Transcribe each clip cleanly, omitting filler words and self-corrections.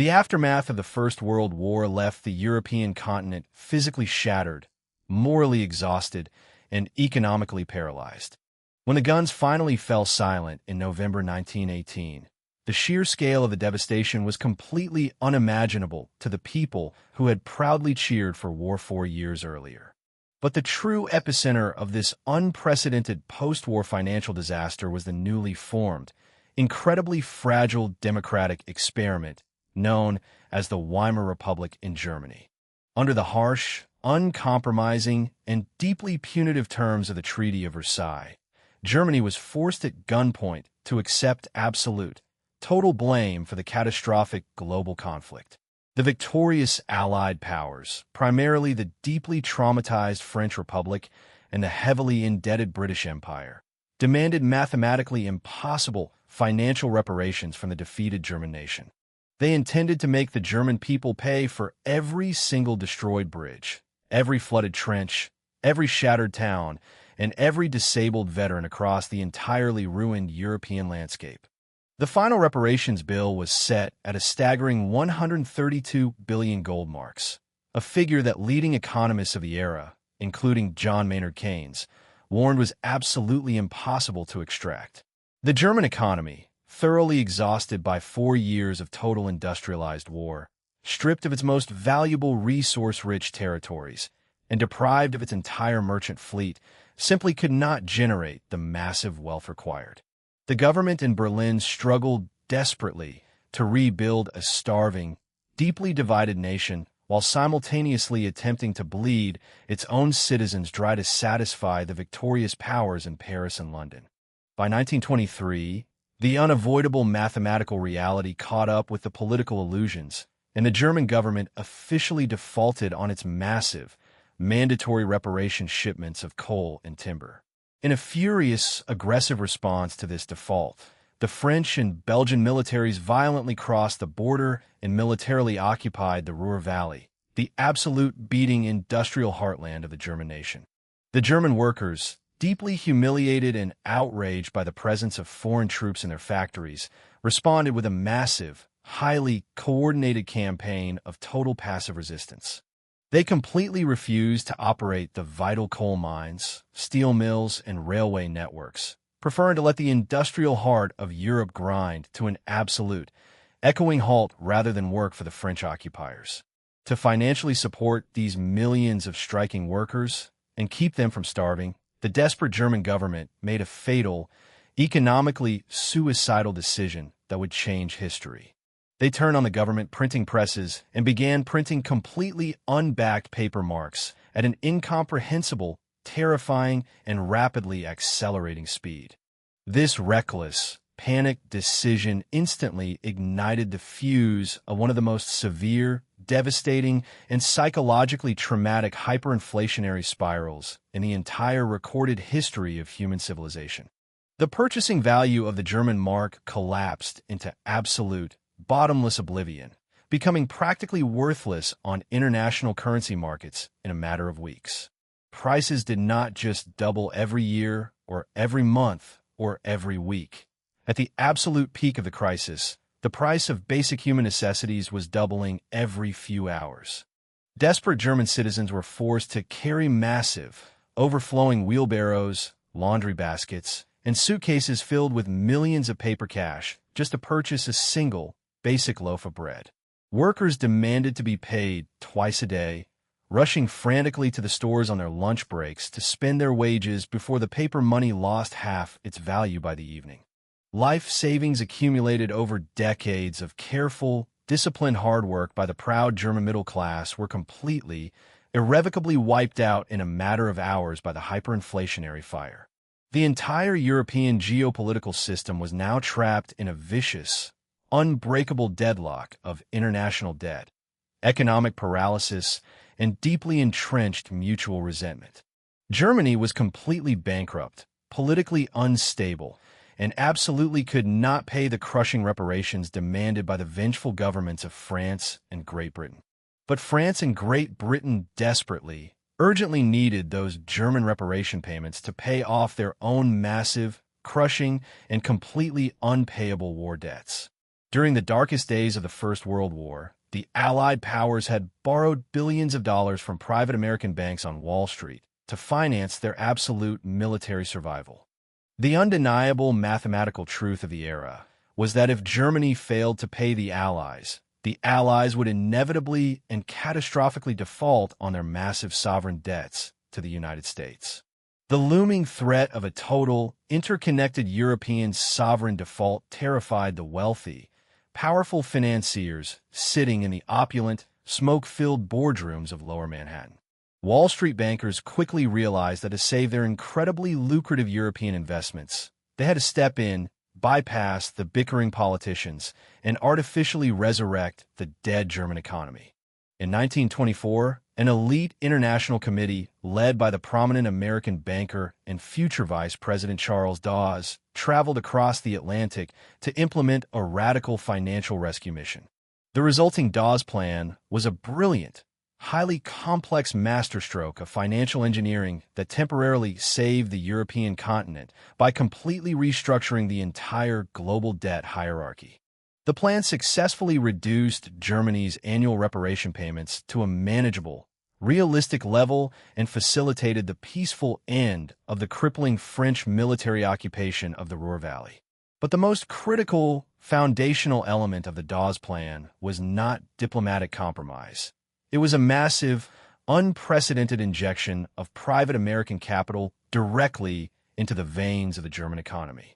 The aftermath of the First World War left the European continent physically shattered, morally exhausted, and economically paralyzed. When the guns finally fell silent in November 1918, the sheer scale of the devastation was completely unimaginable to the people who had proudly cheered for war 4 years earlier. But the true epicenter of this unprecedented post-war financial disaster was the newly formed, incredibly fragile democratic experiment known as the Weimar Republic in Germany. Under the harsh, uncompromising, and deeply punitive terms of the Treaty of Versailles, Germany was forced at gunpoint to accept absolute, total blame for the catastrophic global conflict. The victorious Allied powers, primarily the deeply traumatized French Republic and the heavily indebted British Empire, demanded mathematically impossible financial reparations from the defeated German nation. They intended to make the German people pay for every single destroyed bridge, every flooded trench, every shattered town, and every disabled veteran across the entirely ruined European landscape. The final reparations bill was set at a staggering 132 billion gold marks, a figure that leading economists of the era, including John Maynard Keynes, warned was absolutely impossible to extract. The German economy, thoroughly exhausted by 4 years of total industrialized war, stripped of its most valuable resource-rich territories, and deprived of its entire merchant fleet, simply could not generate the massive wealth required. The government in Berlin struggled desperately to rebuild a starving, deeply divided nation while simultaneously attempting to bleed its own citizens dry to satisfy the victorious powers in Paris and London. By 1923, the unavoidable mathematical reality caught up with the political illusions, and the German government officially defaulted on its massive, mandatory reparation shipments of coal and timber. In a furious, aggressive response to this default, the French and Belgian militaries violently crossed the border and militarily occupied the Ruhr Valley, the absolute beating industrial heartland of the German nation. The German workers, deeply humiliated and outraged by the presence of foreign troops in their factories, responded with a massive, highly coordinated campaign of total passive resistance. They completely refused to operate the vital coal mines, steel mills, and railway networks, preferring to let the industrial heart of Europe grind to an absolute, echoing halt rather than work for the French occupiers. To financially support these millions of striking workers and keep them from starving, the desperate German government made a fatal, economically suicidal decision that would change history. They turned on the government printing presses and began printing completely unbacked paper marks at an incomprehensible, terrifying, and rapidly accelerating speed. This reckless, panicked decision instantly ignited the fuse of one of the most severe, devastating, and psychologically traumatic hyperinflationary spirals in the entire recorded history of human civilization. The purchasing value of the German mark collapsed into absolute, bottomless oblivion, becoming practically worthless on international currency markets in a matter of weeks. Prices did not just double every year or every month or every week. At the absolute peak of the crisis, the price of basic human necessities was doubling every few hours. Desperate German citizens were forced to carry massive, overflowing wheelbarrows, laundry baskets, and suitcases filled with millions of paper cash just to purchase a single, basic loaf of bread. Workers demanded to be paid twice a day, rushing frantically to the stores on their lunch breaks to spend their wages before the paper money lost half its value by the evening. Life savings accumulated over decades of careful, disciplined hard work by the proud German middle class were completely, irrevocably wiped out in a matter of hours by the hyperinflationary fire. The entire European geopolitical system was now trapped in a vicious, unbreakable deadlock of international debt, economic paralysis, and deeply entrenched mutual resentment. Germany was completely bankrupt, politically unstable, and absolutely could not pay the crushing reparations demanded by the vengeful governments of France and Great Britain. But France and Great Britain desperately, urgently needed those German reparation payments to pay off their own massive, crushing, and completely unpayable war debts. During the darkest days of the First World War, the Allied powers had borrowed billions of dollars from private American banks on Wall Street to finance their absolute military survival. The undeniable mathematical truth of the era was that if Germany failed to pay the Allies would inevitably and catastrophically default on their massive sovereign debts to the United States. The looming threat of a total, interconnected European sovereign default terrified the wealthy, powerful financiers sitting in the opulent, smoke-filled boardrooms of Lower Manhattan. Wall Street bankers quickly realized that to save their incredibly lucrative European investments, they had to step in, bypass the bickering politicians, and artificially resurrect the dead German economy. In 1924, an elite international committee led by the prominent American banker and future Vice President Charles Dawes traveled across the Atlantic to implement a radical financial rescue mission. The resulting Dawes Plan was a brilliant, highly complex masterstroke of financial engineering that temporarily saved the European continent by completely restructuring the entire global debt hierarchy. The plan successfully reduced Germany's annual reparation payments to a manageable, realistic level and facilitated the peaceful end of the crippling French military occupation of the Ruhr Valley. But the most critical, foundational element of the Dawes Plan was not diplomatic compromise. It was a massive, unprecedented injection of private American capital directly into the veins of the German economy.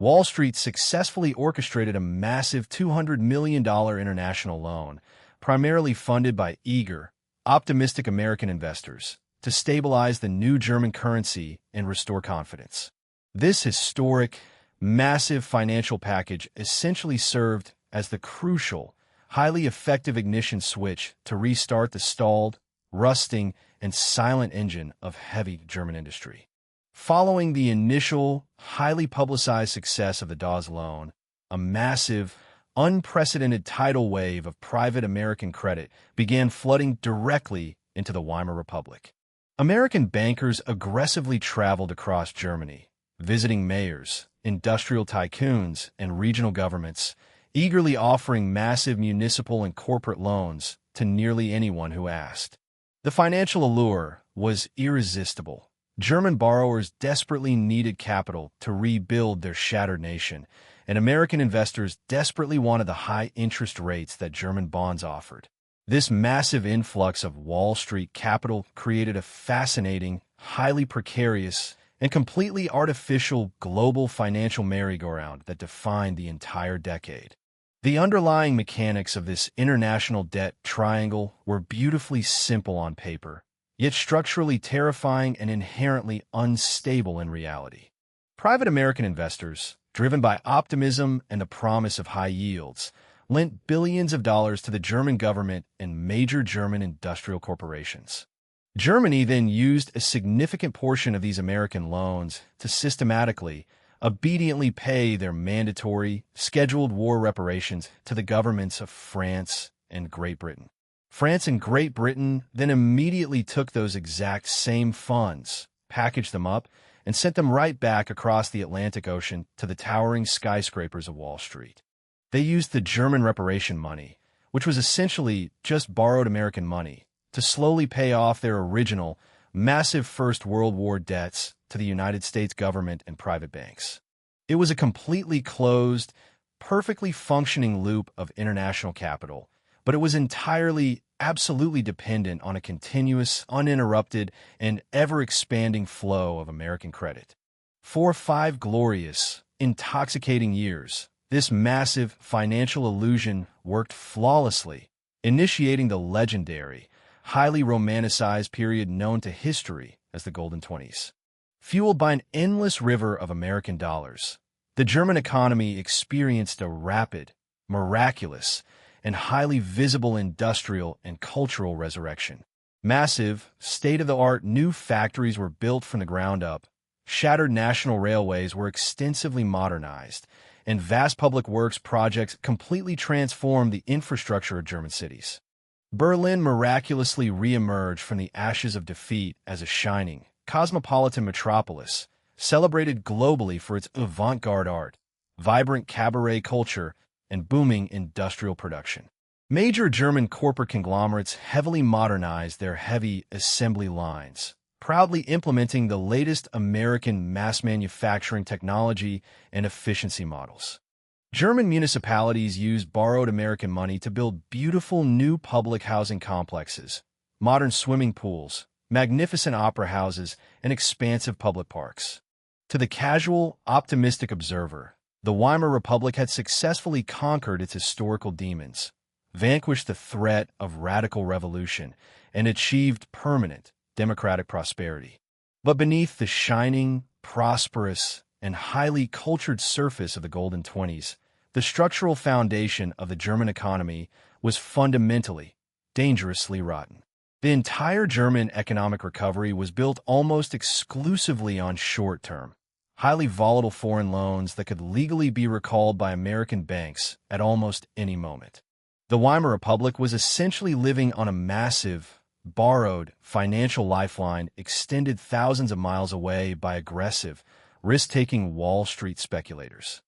Wall Street successfully orchestrated a massive $200 million international loan, primarily funded by eager, optimistic American investors, to stabilize the new German currency and restore confidence. This historic, massive financial package essentially served as the crucial, highly effective ignition switch to restart the stalled, rusting, and silent engine of heavy German industry. Following the initial, highly publicized success of the Dawes loan, a massive, unprecedented tidal wave of private American credit began flooding directly into the Weimar Republic. American bankers aggressively traveled across Germany, visiting mayors, industrial tycoons, and regional governments, eagerly offering massive municipal and corporate loans to nearly anyone who asked. The financial allure was irresistible. German borrowers desperately needed capital to rebuild their shattered nation, and American investors desperately wanted the high interest rates that German bonds offered. This massive influx of Wall Street capital created a fascinating, highly precarious, and completely artificial global financial merry-go-round that defined the entire decade. The underlying mechanics of this international debt triangle were beautifully simple on paper, yet structurally terrifying and inherently unstable in reality. Private American investors, driven by optimism and the promise of high yields, lent billions of dollars to the German government and major German industrial corporations. Germany then used a significant portion of these American loans to systematically, obediently pay their mandatory, scheduled war reparations to the governments of France and Great Britain. France and Great Britain then immediately took those exact same funds, packaged them up, and sent them right back across the Atlantic Ocean to the towering skyscrapers of Wall Street. They used the German reparation money, which was essentially just borrowed American money, to slowly pay off their original, massive First World War debts to the United States government and private banks. It was a completely closed, perfectly functioning loop of international capital, but it was entirely, absolutely dependent on a continuous, uninterrupted, and ever-expanding flow of American credit. For 5 glorious, intoxicating years, this massive financial illusion worked flawlessly, initiating the legendary, highly romanticized period known to history as the Golden Twenties. Fueled by an endless river of American dollars, the German economy experienced a rapid, miraculous, and highly visible industrial and cultural resurrection. Massive, state-of-the-art new factories were built from the ground up, shattered national railways were extensively modernized, and vast public works projects completely transformed the infrastructure of German cities. Berlin miraculously re-emerged from the ashes of defeat as a shining, cosmopolitan metropolis, celebrated globally for its avant-garde art, vibrant cabaret culture, and booming industrial production. Major German corporate conglomerates heavily modernized their heavy assembly lines, proudly implementing the latest American mass manufacturing technology and efficiency models. German municipalities used borrowed American money to build beautiful new public housing complexes, modern swimming pools, magnificent opera houses, and expansive public parks. To the casual, optimistic observer, the Weimar Republic had successfully conquered its historical demons, vanquished the threat of radical revolution, and achieved permanent democratic prosperity. But beneath the shining, prosperous, and highly cultured surface of the Golden Twenties, the structural foundation of the German economy was fundamentally, dangerously rotten. The entire German economic recovery was built almost exclusively on short-term, highly volatile foreign loans that could legally be recalled by American banks at almost any moment. The Weimar Republic was essentially living on a massive, borrowed financial lifeline extended thousands of miles away by aggressive, risk-taking Wall Street speculators.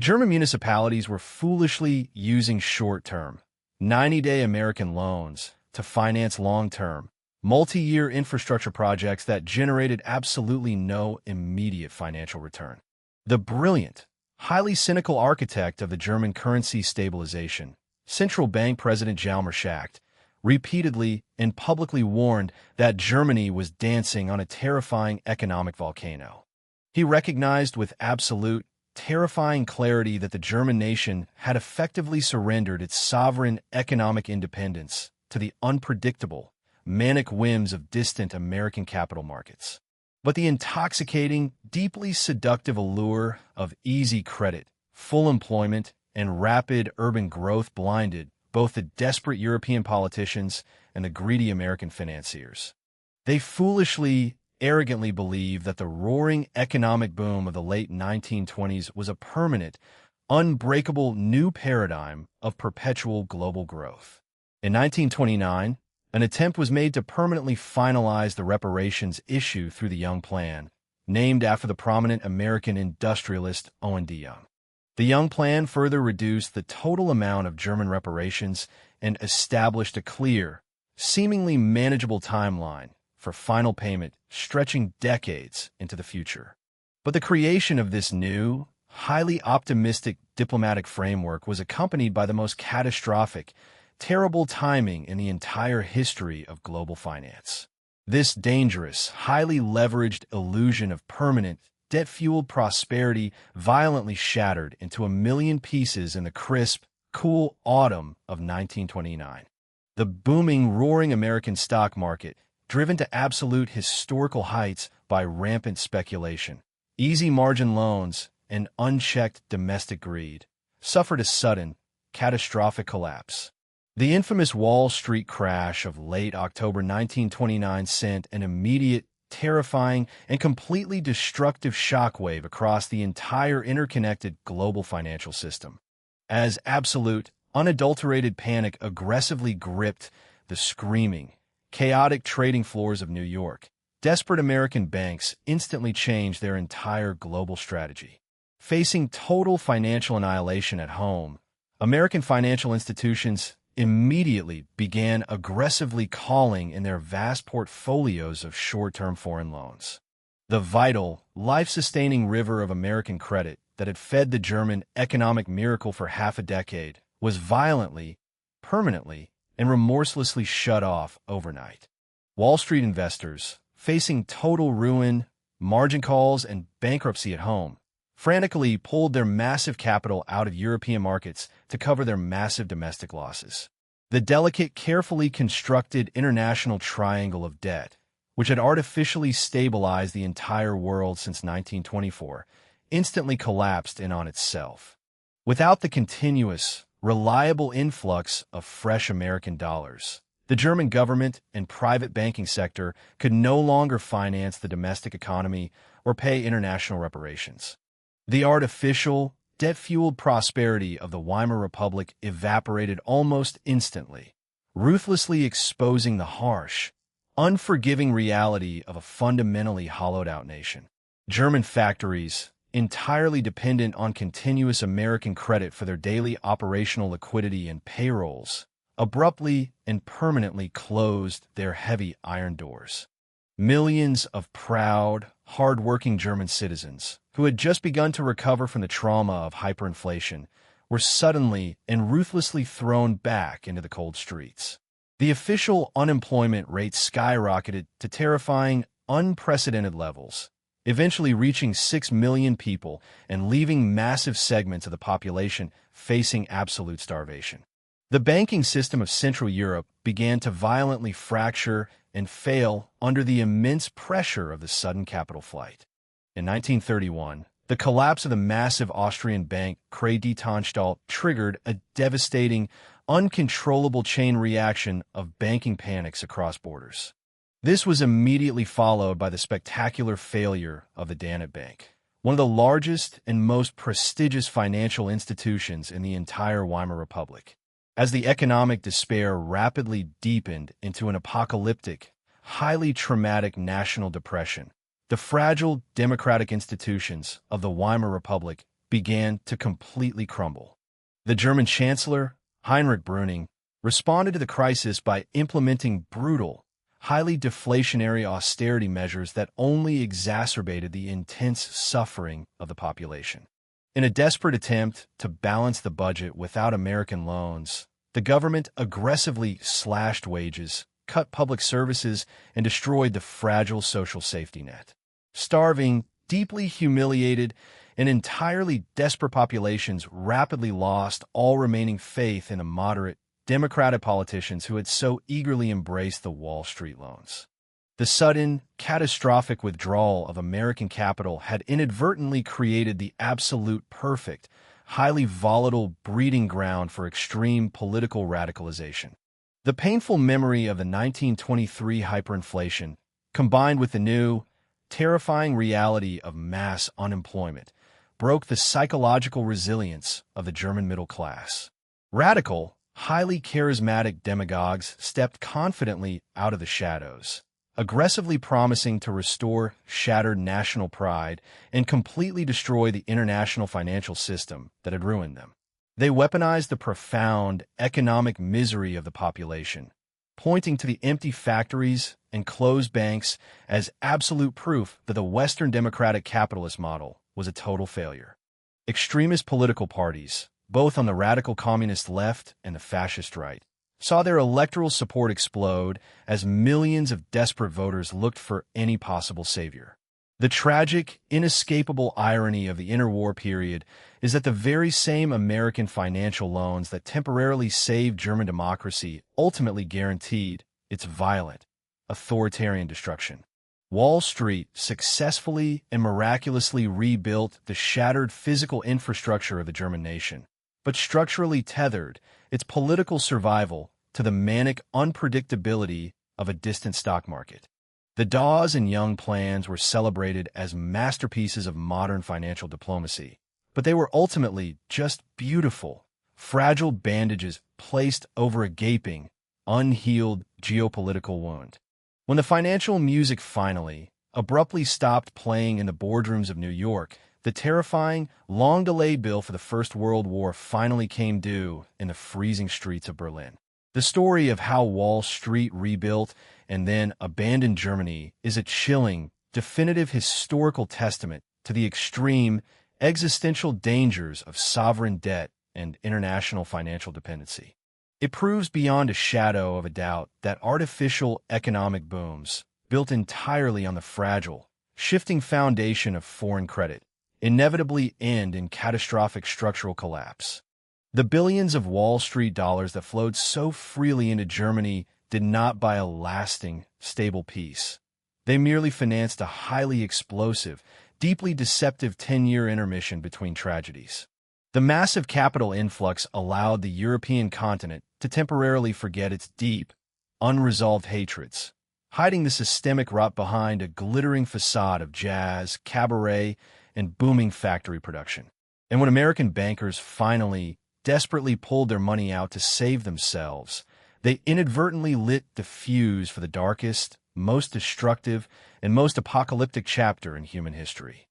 German municipalities were foolishly using short-term, 90-day American loans to finance long-term, multi-year infrastructure projects that generated absolutely no immediate financial return. The brilliant, highly cynical architect of the German currency stabilization, Central Bank President Jalmar Schacht, repeatedly and publicly warned that Germany was dancing on a terrifying economic volcano. He recognized with absolute, terrifying clarity that the German nation had effectively surrendered its sovereign economic independence to the unpredictable, manic whims of distant American capital markets. But the intoxicating, deeply seductive allure of easy credit, full employment, and rapid urban growth blinded both the desperate European politicians and the greedy American financiers. They foolishly, arrogantly believed that the roaring economic boom of the late 1920s was a permanent, unbreakable new paradigm of perpetual global growth. In 1929, an attempt was made to permanently finalize the reparations issue through the Young Plan, named after the prominent American industrialist Owen D. Young. The Young Plan further reduced the total amount of German reparations and established a clear, seemingly manageable timeline for final payment stretching decades into the future. But the creation of this new, highly optimistic diplomatic framework was accompanied by the most catastrophic, terrible timing in the entire history of global finance. This dangerous, highly leveraged illusion of permanent, debt-fueled prosperity violently shattered into a million pieces in the crisp, cool autumn of 1929. The booming, roaring American stock market, driven to absolute historical heights by rampant speculation, easy margin loans, and unchecked domestic greed, suffered a sudden, catastrophic collapse. The infamous Wall Street crash of late October 1929 sent an immediate, terrifying, and completely destructive shockwave across the entire interconnected global financial system. As absolute, unadulterated panic aggressively gripped the screaming, chaotic trading floors of New York, desperate American banks instantly changed their entire global strategy. Facing total financial annihilation at home, American financial institutions immediately began aggressively calling in their vast portfolios of short-term foreign loans. The vital, life-sustaining river of American credit that had fed the German economic miracle for half a decade was violently, permanently, and remorselessly shut off overnight. Wall Street investors, facing total ruin, margin calls, and bankruptcy at home, frantically pulled their massive capital out of European markets to cover their massive domestic losses. The delicate, carefully constructed international triangle of debt, which had artificially stabilized the entire world since 1924, instantly collapsed in on itself. Without the continuous, reliable influx of fresh American dollars, the German government and private banking sector could no longer finance the domestic economy or pay international reparations. The artificial, debt-fueled prosperity of the Weimar Republic evaporated almost instantly, ruthlessly exposing the harsh, unforgiving reality of a fundamentally hollowed-out nation. German factories, entirely dependent on continuous American credit for their daily operational liquidity and payrolls, abruptly and permanently closed their heavy iron doors. Millions of proud, hard-working German citizens, who had just begun to recover from the trauma of hyperinflation, were suddenly and ruthlessly thrown back into the cold streets. The official unemployment rate skyrocketed to terrifying, unprecedented levels, eventually reaching 6 million people and leaving massive segments of the population facing absolute starvation. The banking system of Central Europe began to violently fracture and fail under the immense pressure of the sudden capital flight. In 1931, the collapse of the massive Austrian bank Creditanstalt triggered a devastating, uncontrollable chain reaction of banking panics across borders. This was immediately followed by the spectacular failure of the Danube Bank, one of the largest and most prestigious financial institutions in the entire Weimar Republic. As the economic despair rapidly deepened into an apocalyptic, highly traumatic national depression, the fragile democratic institutions of the Weimar Republic began to completely crumble. The German Chancellor, Heinrich Brüning, responded to the crisis by implementing brutal, highly deflationary austerity measures that only exacerbated the intense suffering of the population. In a desperate attempt to balance the budget without American loans, the government aggressively slashed wages, cut public services, and destroyed the fragile social safety net. Starving, deeply humiliated, and entirely desperate populations rapidly lost all remaining faith in the moderate, democratic politicians who had so eagerly embraced the Wall Street loans. The sudden, catastrophic withdrawal of American capital had inadvertently created the absolute perfect, highly volatile breeding ground for extreme political radicalization. The painful memory of the 1923 hyperinflation, combined with the new, terrifying reality of mass unemployment, broke the psychological resilience of the German middle class. Radical, highly charismatic demagogues stepped confidently out of the shadows, aggressively promising to restore shattered national pride and completely destroy the international financial system that had ruined them. They weaponized the profound economic misery of the population, pointing to the empty factories and closed banks as absolute proof that the Western democratic capitalist model was a total failure. Extremist political parties, both on the radical communist left and the fascist right, saw their electoral support explode as millions of desperate voters looked for any possible savior. The tragic, inescapable irony of the interwar period is that the very same American financial loans that temporarily saved German democracy ultimately guaranteed its violent, authoritarian destruction. Wall Street successfully and miraculously rebuilt the shattered physical infrastructure of the German nation, but structurally tethered its political survival to the manic unpredictability of a distant stock market. The Dawes and Young plans were celebrated as masterpieces of modern financial diplomacy, but they were ultimately just beautiful, fragile bandages placed over a gaping, unhealed geopolitical wound. When the financial music finally, abruptly stopped playing in the boardrooms of New York, the terrifying, long-delayed bill for the First World War finally came due in the freezing streets of Berlin. The story of how Wall Street rebuilt and then abandoned Germany is a chilling, definitive historical testament to the extreme, existential dangers of sovereign debt and international financial dependency. It proves beyond a shadow of a doubt that artificial economic booms, built entirely on the fragile, shifting foundation of foreign credit, inevitably end in catastrophic structural collapse. The billions of Wall Street dollars that flowed so freely into Germany did not buy a lasting, stable peace. They merely financed a highly explosive, deeply deceptive 10-year intermission between tragedies. The massive capital influx allowed the European continent to temporarily forget its deep, unresolved hatreds, hiding the systemic rot behind a glittering facade of jazz, cabaret, and booming factory production. And when American bankers finally, desperately pulled their money out to save themselves, they inadvertently lit the fuse for the darkest, most destructive, and most apocalyptic chapter in human history.